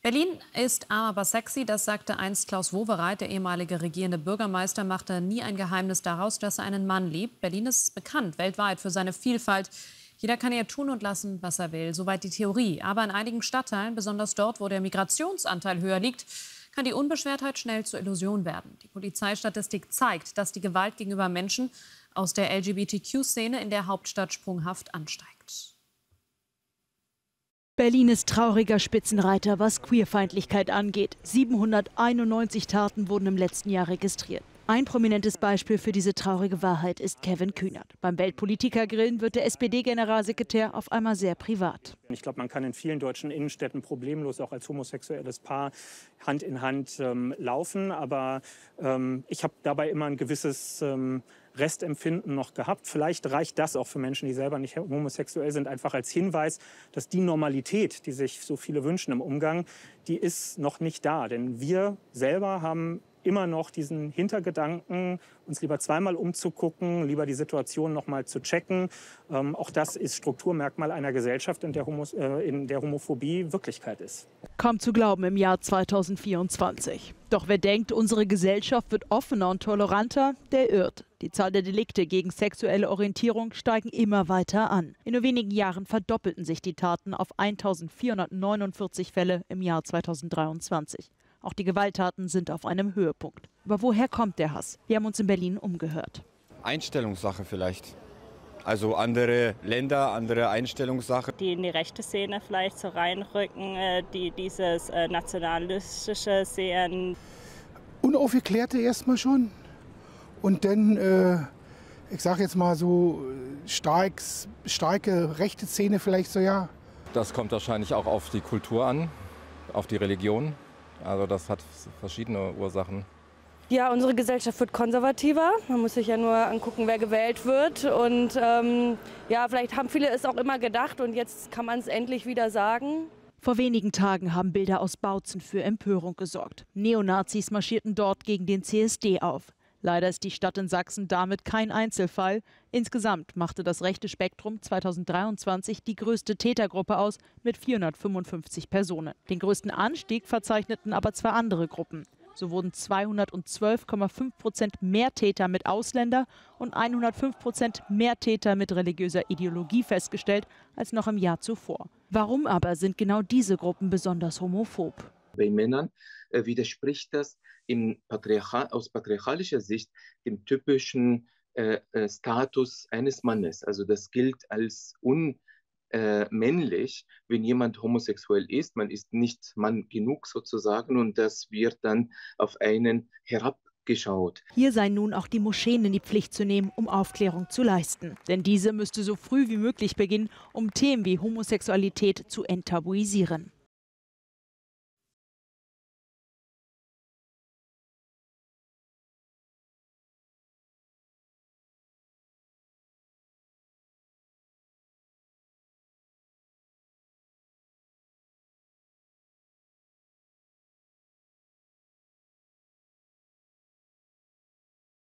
Berlin ist arm, aber sexy, das sagte einst Klaus Wowereit. Der ehemalige regierende Bürgermeister machte nie ein Geheimnis daraus, dass er einen Mann liebt. Berlin ist bekannt weltweit für seine Vielfalt. Jeder kann hier tun und lassen, was er will. Soweit die Theorie. Aber in einigen Stadtteilen, besonders dort, wo der Migrationsanteil höher liegt, kann die Unbeschwertheit schnell zur Illusion werden. Die Polizeistatistik zeigt, dass die Gewalt gegenüber Menschen aus der LGBTQ-Szene in der Hauptstadt sprunghaft ansteigt. Berlin ist trauriger Spitzenreiter, was Queerfeindlichkeit angeht. 791 Taten wurden im letzten Jahr registriert. Ein prominentes Beispiel für diese traurige Wahrheit ist Kevin Kühnert. Beim Weltpolitikergrillen wird der SPD-Generalsekretär auf einmal sehr privat. Ich glaube, man kann in vielen deutschen Innenstädten problemlos auch als homosexuelles Paar Hand in Hand laufen. Aber ich habe dabei immer ein gewisses Restempfinden noch gehabt. Vielleicht reicht das auch für Menschen, die selber nicht homosexuell sind, einfach als Hinweis, dass die Normalität, die sich so viele wünschen im Umgang, die ist noch nicht da. Denn wir selber haben immer noch diesen Hintergedanken, uns lieber zweimal umzugucken, lieber die Situation noch mal zu checken. Auch das ist Strukturmerkmal einer Gesellschaft, in der Homophobie Wirklichkeit ist. Kaum zu glauben im Jahr 2024. Doch wer denkt, unsere Gesellschaft wird offener und toleranter, der irrt. Die Zahl der Delikte gegen sexuelle Orientierung steigen immer weiter an. In nur wenigen Jahren verdoppelten sich die Taten auf 1449 Fälle im Jahr 2023. Auch die Gewalttaten sind auf einem Höhepunkt. Aber woher kommt der Hass? Wir haben uns in Berlin umgehört. Einstellungssache vielleicht. Also andere Länder, andere Einstellungssache. Die in die rechte Szene vielleicht so reinrücken, die dieses nationalistische sehen. Unaufgeklärte erstmal schon. Und dann, ich sage jetzt mal so, starke rechte Szene vielleicht so, ja. Das kommt wahrscheinlich auch auf die Kultur an, auf die Religion. Also das hat verschiedene Ursachen. Ja, unsere Gesellschaft wird konservativer. Man muss sich ja nur angucken, wer gewählt wird. Und ja, vielleicht haben viele es auch immer gedacht und jetzt kann man es endlich wieder sagen. Vor wenigen Tagen haben Bilder aus Bautzen für Empörung gesorgt. Neonazis marschierten dort gegen den CSD auf. Leider ist die Stadt in Sachsen damit kein Einzelfall. Insgesamt machte das rechte Spektrum 2023 die größte Tätergruppe aus mit 455 Personen. Den größten Anstieg verzeichneten aber zwei andere Gruppen. So wurden 212,5% mehr Täter mit Ausländer und 105% mehr Täter mit religiöser Ideologie festgestellt als noch im Jahr zuvor. Warum aber sind genau diese Gruppen besonders homophob? Bei Männern widerspricht das aus patriarchalischer Sicht dem typischen Status eines Mannes. Also das gilt als unmännlich, wenn jemand homosexuell ist. Man ist nicht Mann genug sozusagen und das wird dann auf einen herabgeschaut. Hier seien nun auch die Moscheen in die Pflicht zu nehmen, um Aufklärung zu leisten. Denn diese müsste so früh wie möglich beginnen, um Themen wie Homosexualität zu enttabuisieren.